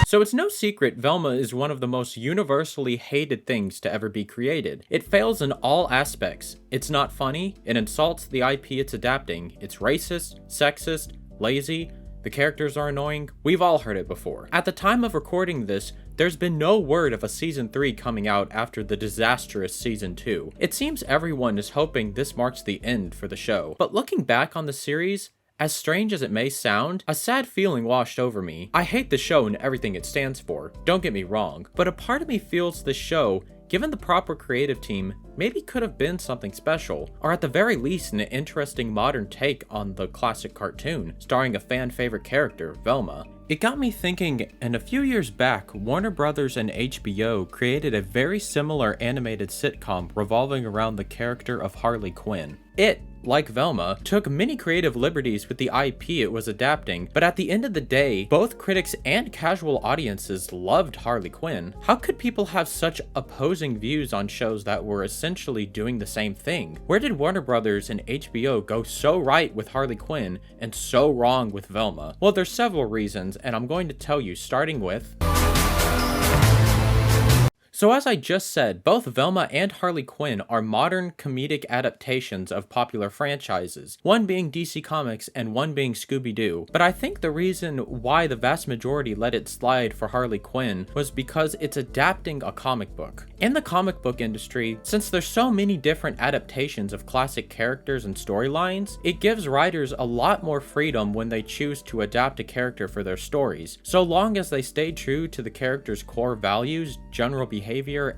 So it's no secret Velma is one of the most universally hated things to ever be created. It fails in all aspects. It's not funny, it insults the IP it's adapting, it's racist, sexist, lazy, the characters are annoying. We've all heard it before. At the time of recording this, there's been no word of a season 3 coming out after the disastrous season 2. It seems everyone is hoping this marks the end for the show. But looking back on the series, as strange as it may sound, a sad feeling washed over me. I hate the show and everything it stands for, don't get me wrong, but a part of me feels this show, given the proper creative team, maybe could have been something special, or at the very least an interesting modern take on the classic cartoon, starring a fan favorite character, Velma. It got me thinking, and a few years back, Warner Brothers and HBO created a very similar animated sitcom revolving around the character of Harley Quinn. It, like Velma, took many creative liberties with the IP it was adapting, but at the end of the day, both critics and casual audiences loved Harley Quinn. How could people have such opposing views on shows that were essentially doing the same thing? Where did Warner Brothers and HBO go so right with Harley Quinn and so wrong with Velma? Well, there's several reasons, and I'm going to tell you, starting with... So as I just said, both Velma and Harley Quinn are modern comedic adaptations of popular franchises, one being DC Comics and one being Scooby-Doo. But I think the reason why the vast majority let it slide for Harley Quinn was because it's adapting a comic book. In the comic book industry, since there's so many different adaptations of classic characters and storylines, it gives writers a lot more freedom when they choose to adapt a character for their stories, so long as they stay true to the character's core values, general behavior,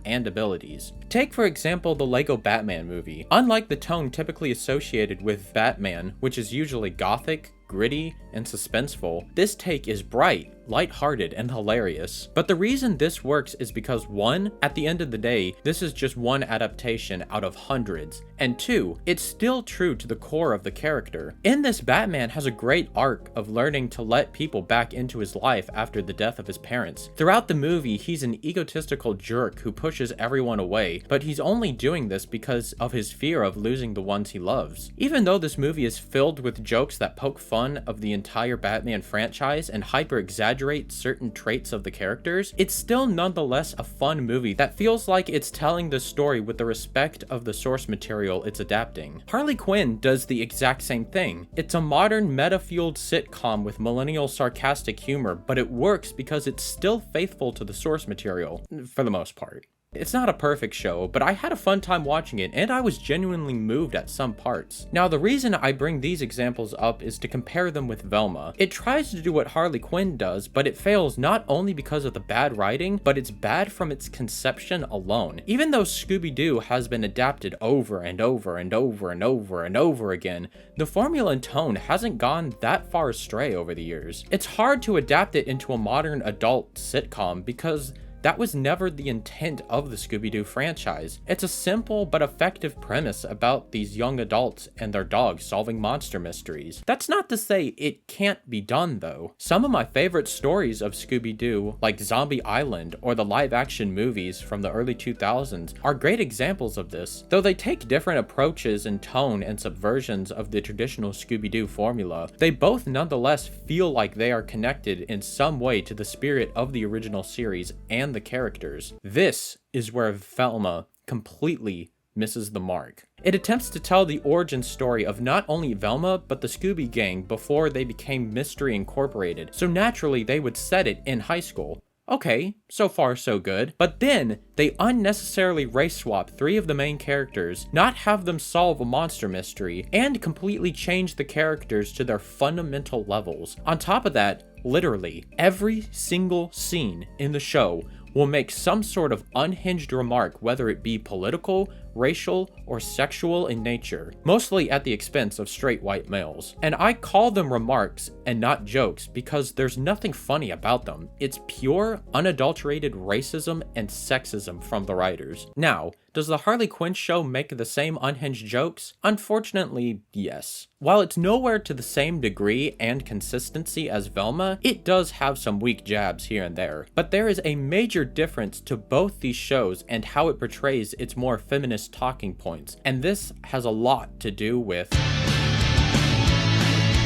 and abilities. Take for example the Lego Batman movie. Unlike the tone typically associated with Batman, which is usually gothic, gritty, and suspenseful, this take is bright, lighthearted, and hilarious. But the reason this works is because 1, at the end of the day, this is just one adaptation out of hundreds, and 2, it's still true to the core of the character. In this, Batman has a great arc of learning to let people back into his life after the death of his parents. Throughout the movie, he's an egotistical jerk who pushes everyone away, but he's only doing this because of his fear of losing the ones he loves. Even though this movie is filled with jokes that poke fun of the entire Batman franchise and hyper-exaggerate certain traits of the characters, it's still nonetheless a fun movie that feels like it's telling the story with the respect of the source material it's adapting. Harley Quinn does the exact same thing. It's a modern meta-fueled sitcom with millennial sarcastic humor, but it works because it's still faithful to the source material, for the most part. It's not a perfect show, but I had a fun time watching it, and I was genuinely moved at some parts. Now, the reason I bring these examples up is to compare them with Velma. It tries to do what Harley Quinn does, but it fails not only because of the bad writing, but it's bad from its conception alone. Even though Scooby-Doo has been adapted over and over and over and over and over again, the formula and tone hasn't gone that far astray over the years. It's hard to adapt it into a modern adult sitcom because that was never the intent of the Scooby-Doo franchise. It's a simple but effective premise about these young adults and their dogs solving monster mysteries. That's not to say it can't be done though. Some of my favorite stories of Scooby-Doo, like Zombie Island or the live-action movies from the early 2000s, are great examples of this. Though they take different approaches in tone and subversions of the traditional Scooby-Doo formula, they both nonetheless feel like they are connected in some way to the spirit of the original series and the characters. This is where Velma completely misses the mark. It attempts to tell the origin story of not only Velma, but the Scooby Gang before they became Mystery Incorporated, so naturally they would set it in high school. Okay, so far so good. But then, they unnecessarily race swap 3 of the main characters, not have them solve a monster mystery, and completely change the characters to their fundamental levels. On top of that, literally, every single scene in the show will make some sort of unhinged remark, whether it be political, racial, or sexual in nature, mostly at the expense of straight white males. And I call them remarks and not jokes because there's nothing funny about them. It's pure, unadulterated racism and sexism from the writers. Now, does the Harley Quinn show make the same unhinged jokes? Unfortunately, yes. While it's nowhere to the same degree and consistency as Velma, it does have some weak jabs here and there. But there is a major difference to both these shows and how it portrays its more feminist talking points, and this has a lot to do with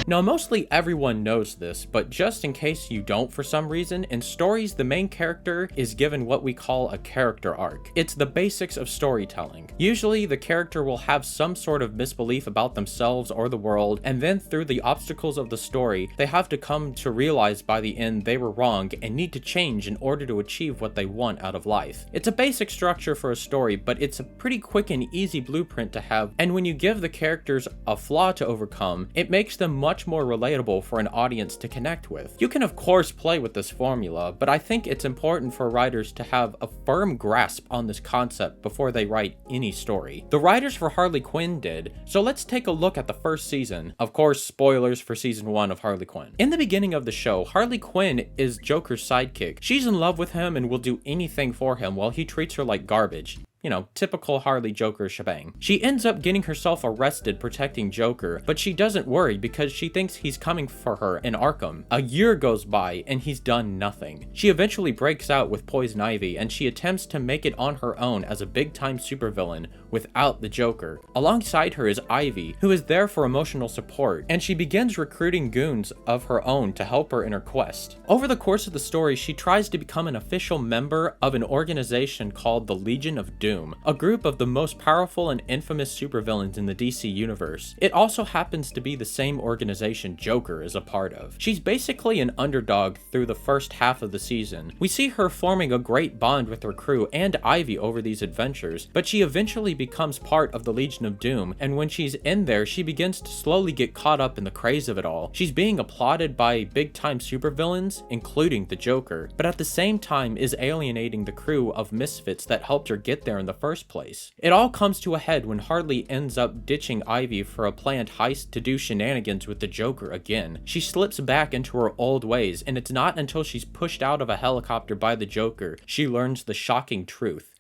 Now, mostly everyone knows this, but just in case you don't for some reason, in stories, the main character is given what we call a character arc. It's the basics of storytelling. Usually, the character will have some sort of misbelief about themselves or the world, and then through the obstacles of the story, they have to come to realize by the end they were wrong and need to change in order to achieve what they want out of life. It's a basic structure for a story, but it's a pretty quick and easy blueprint to have, and when you give the characters a flaw to overcome, it makes them much more relatable for an audience to connect with. You can of course play with this formula, but I think it's important for writers to have a firm grasp on this concept before they write any story. The writers for Harley Quinn did, so let's take a look at the first season. Of course, spoilers for season 1 of Harley Quinn. In the beginning of the show, Harley Quinn is Joker's sidekick. She's in love with him and will do anything for him while he treats her like garbage. You know, typical Harley Joker shebang. She ends up getting herself arrested protecting Joker, but she doesn't worry because she thinks he's coming for her in Arkham. A year goes by and he's done nothing. She eventually breaks out with Poison Ivy and she attempts to make it on her own as a big-time supervillain without the Joker. Alongside her is Ivy, who is there for emotional support, and she begins recruiting goons of her own to help her in her quest. Over the course of the story, she tries to become an official member of an organization called the Legion of Doom, a group of the most powerful and infamous supervillains in the DC universe. It also happens to be the same organization Joker is a part of. She's basically an underdog through the first half of the season. We see her forming a great bond with her crew and Ivy over these adventures, but she eventually becomes part of the Legion of Doom, and when she's in there, she begins to slowly get caught up in the craze of it all. She's being applauded by big-time supervillains, including the Joker, but at the same time is alienating the crew of misfits that helped her get there in the first place. It all comes to a head when Harley ends up ditching Ivy for a planned heist to do shenanigans with the Joker again. She slips back into her old ways, and it's not until she's pushed out of a helicopter by the Joker she learns the shocking truth.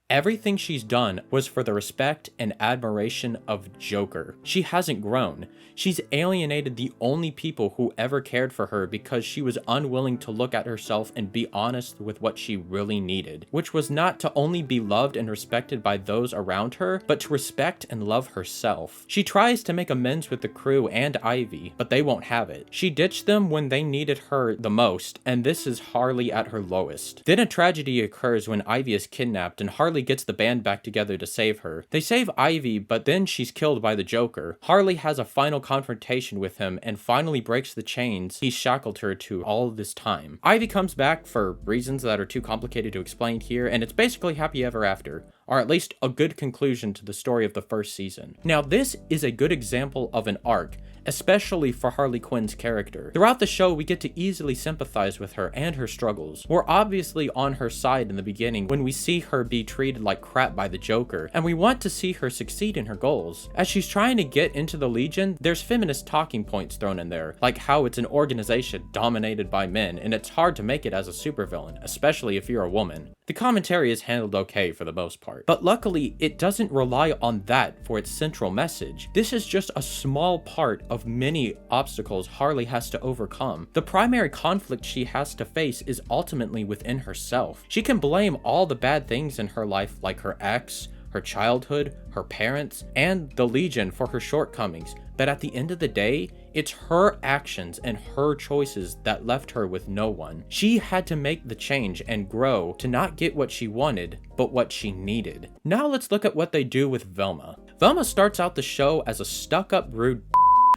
Everything she's done was for the respect and admiration of Joker. She hasn't grown. She's alienated the only people who ever cared for her because she was unwilling to look at herself and be honest with what she really needed, which was not to only be loved and respected by those around her, but to respect and love herself. She tries to make amends with the crew and Ivy, but they won't have it. She ditched them when they needed her the most, and this is Harley at her lowest. Then a tragedy occurs when Ivy is kidnapped and Harley gets the band back together to save her. They save Ivy, but then she's killed by the Joker. Harley has a final confrontation with him and finally breaks the chains he shackled her to all this time. Ivy comes back for reasons that are too complicated to explain here, and it's basically happy ever after, or at least a good conclusion to the story of the first season. Now, this is a good example of an arc, especially for Harley Quinn's character. Throughout the show, we get to easily sympathize with her and her struggles. We're obviously on her side in the beginning when we see her be treated like crap by the Joker, and we want to see her succeed in her goals. As she's trying to get into the Legion, there's feminist talking points thrown in there, like how it's an organization dominated by men, and it's hard to make it as a supervillain, especially if you're a woman. The commentary is handled okay for the most part, but luckily it doesn't rely on that for its central message. This is just a small part of many obstacles Harley has to overcome. The primary conflict she has to face is ultimately within herself. She can blame all the bad things in her life, like her ex, her childhood, her parents, and the Legion for her shortcomings, but at the end of the day, it's her actions and her choices that left her with no one. She had to make the change and grow to not get what she wanted, but what she needed. Now let's look at what they do with Velma. Velma starts out the show as a stuck-up, rude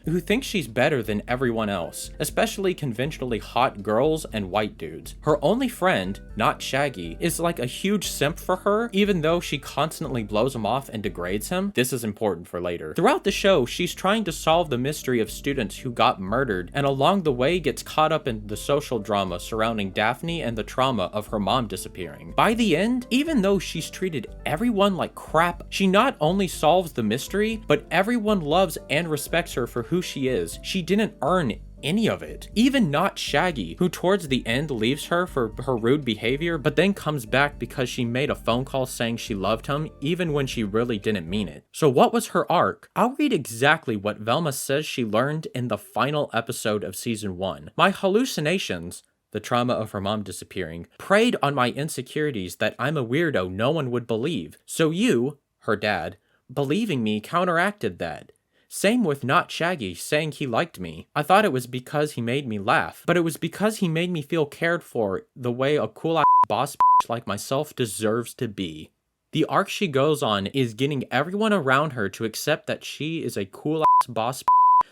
who thinks she's better than everyone else, especially conventionally hot girls and white dudes. Her only friend, not Shaggy, is like a huge simp for her, even though she constantly blows him off and degrades him. This is important for later. Throughout the show, she's trying to solve the mystery of students who got murdered, and along the way gets caught up in the social drama surrounding Daphne and the trauma of her mom disappearing. By the end, even though she's treated everyone like crap, she not only solves the mystery, but everyone loves and respects her for who she is. She didn't earn any of it. Even not Shaggy, who towards the end leaves her for her rude behavior, but then comes back because she made a phone call saying she loved him, even when she really didn't mean it. So what was her arc? I'll read exactly what Velma says she learned in the final episode of season 1. My hallucinations, the trauma of her mom disappearing, preyed on my insecurities that I'm a weirdo no one would believe. So you, her dad, believing me counteracted that. Same with Not Shaggy saying he liked me. I thought it was because he made me laugh, but it was because he made me feel cared for the way a cool-ass boss bitch like myself deserves to be. The arc she goes on is getting everyone around her to accept that she is a cool-ass boss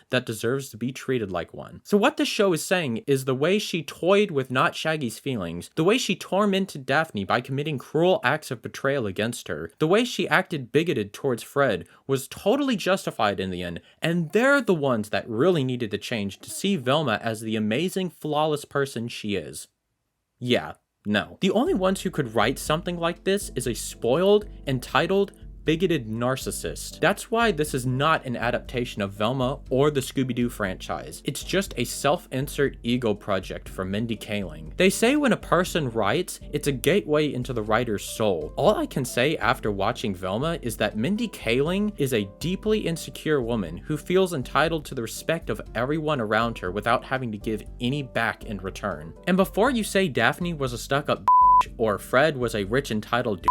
that deserves to be treated like one. So what this show is saying is the way she toyed with Not Shaggy's feelings, the way she tormented Daphne by committing cruel acts of betrayal against her, the way she acted bigoted towards Fred was totally justified in the end, and they're the ones that really needed to change to see Velma as the amazing, flawless person she is. Yeah, no. The only ones who could write something like this is a spoiled, entitled, bigoted narcissist. That's why this is not an adaptation of Velma or the Scooby-Doo franchise. It's just a self-insert ego project from Mindy Kaling. They say when a person writes, it's a gateway into the writer's soul. All I can say after watching Velma is that Mindy Kaling is a deeply insecure woman who feels entitled to the respect of everyone around her without having to give any back in return. And before you say Daphne was a stuck-up bitch or Fred was a rich entitled dude,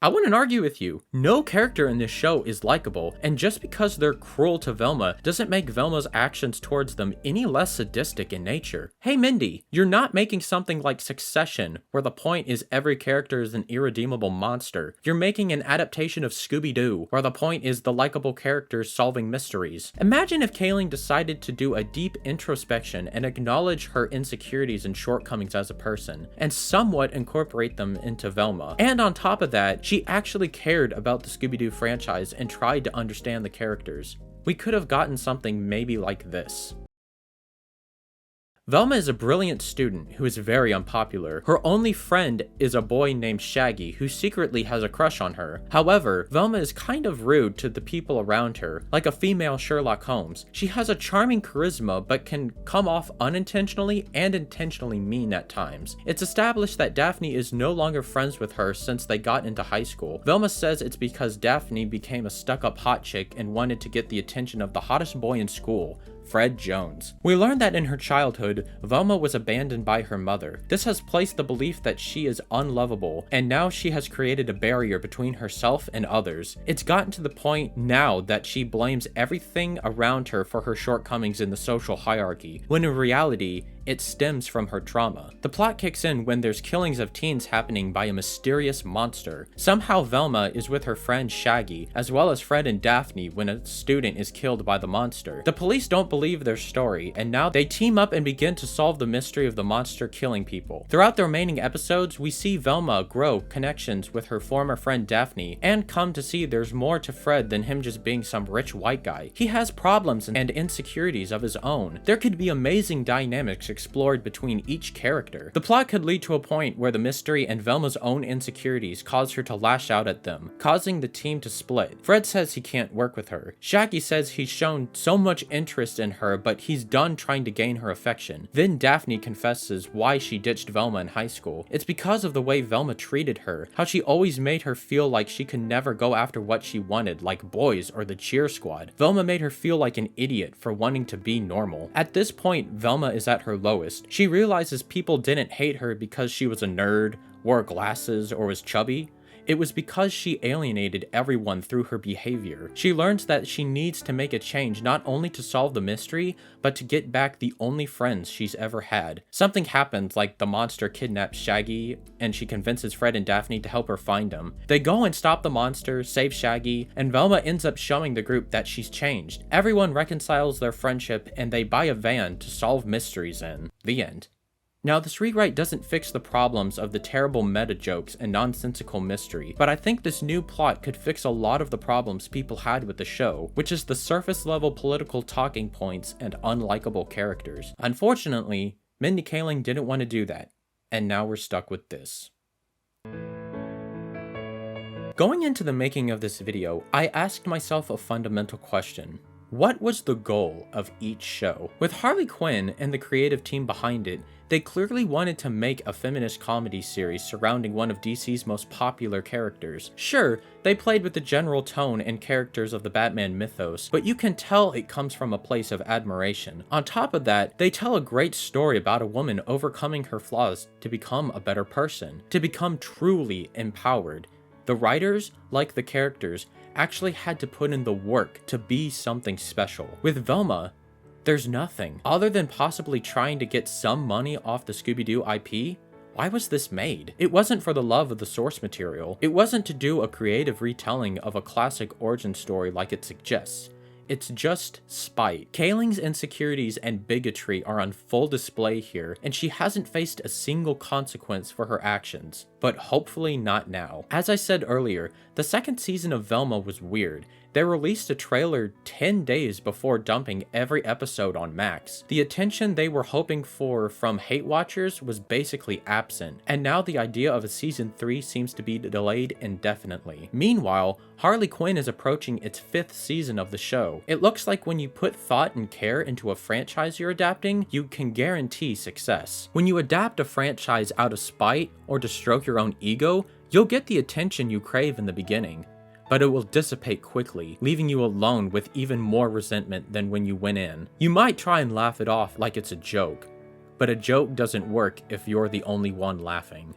I wouldn't argue with you. No character in this show is likable, and just because they're cruel to Velma doesn't make Velma's actions towards them any less sadistic in nature. Hey Mindy, you're not making something like Succession, where the point is every character is an irredeemable monster. You're making an adaptation of Scooby-Doo, where the point is the likable characters solving mysteries. Imagine if Kaling decided to do a deep introspection and acknowledge her insecurities and shortcomings as a person, and somewhat incorporate them into Velma. And on top of that, she actually cared about the Scooby-Doo franchise and tried to understand the characters. We could have gotten something maybe like this. Velma is a brilliant student who is very unpopular. Her only friend is a boy named Shaggy who secretly has a crush on her. However, Velma is kind of rude to the people around her, like a female Sherlock Holmes. She has a charming charisma but can come off unintentionally and intentionally mean at times. It's established that Daphne is no longer friends with her since they got into high school. Velma says it's because Daphne became a stuck-up hot chick and wanted to get the attention of the hottest boy in school, Fred Jones. We learned that in her childhood, Velma was abandoned by her mother. This has placed the belief that she is unlovable, and now she has created a barrier between herself and others. It's gotten to the point now that she blames everything around her for her shortcomings in the social hierarchy, when in reality, it stems from her trauma. The plot kicks in when there's killings of teens happening by a mysterious monster. Somehow Velma is with her friend Shaggy, as well as Fred and Daphne when a student is killed by the monster. The police don't believe their story, and now they team up and begin to solve the mystery of the monster killing people. Throughout the remaining episodes, we see Velma grow connections with her former friend Daphne, and come to see there's more to Fred than him just being some rich white guy. He has problems and insecurities of his own. There could be amazing dynamics explored between each character. The plot could lead to a point where the mystery and Velma's own insecurities cause her to lash out at them, causing the team to split. Fred says he can't work with her. Shaggy says he's shown so much interest in her, but he's done trying to gain her affection. Then Daphne confesses why she ditched Velma in high school. It's because of the way Velma treated her, how she always made her feel like she could never go after what she wanted, like boys or the cheer squad. Velma made her feel like an idiot for wanting to be normal. At this point, Velma is at her lowest. She realizes people didn't hate her because she was a nerd, wore glasses, or was chubby. It was because she alienated everyone through her behavior. She learns that she needs to make a change not only to solve the mystery, but to get back the only friends she's ever had. Something happens, like the monster kidnaps Shaggy, and she convinces Fred and Daphne to help her find him. They go and stop the monster, save Shaggy, and Velma ends up showing the group that she's changed. Everyone reconciles their friendship, and they buy a van to solve mysteries in. The end. Now, this rewrite doesn't fix the problems of the terrible meta jokes and nonsensical mystery, but I think this new plot could fix a lot of the problems people had with the show, which is the surface level political talking points and unlikable characters. Unfortunately, Mindy Kaling didn't want to do that, and now we're stuck with this. Going into the making of this video, I asked myself a fundamental question. What was the goal of each show? With Harley Quinn and the creative team behind it, they clearly wanted to make a feminist comedy series surrounding one of DC's most popular characters. Sure, they played with the general tone and characters of the Batman mythos, but you can tell it comes from a place of admiration. On top of that, they tell a great story about a woman overcoming her flaws to become a better person, to become truly empowered. The writers, like the characters, actually had to put in the work to be something special. With Velma, there's nothing. Other than possibly trying to get some money off the Scooby-Doo IP, why was this made? It wasn't for the love of the source material. It wasn't to do a creative retelling of a classic origin story like it suggests. It's just spite. Kayling's insecurities and bigotry are on full display here, and she hasn't faced a single consequence for her actions. But hopefully not now. As I said earlier, the second season of Velma was weird. They released a trailer 10 days before dumping every episode on Max. The attention they were hoping for from hate watchers was basically absent, and now the idea of a season 3 seems to be delayed indefinitely. Meanwhile, Harley Quinn is approaching its 5th season of the show. It looks like when you put thought and care into a franchise you're adapting, you can guarantee success. When you adapt a franchise out of spite or to stroke your own ego, you'll get the attention you crave in the beginning. But it will dissipate quickly, leaving you alone with even more resentment than when you went in. You might try and laugh it off like it's a joke, but a joke doesn't work if you're the only one laughing.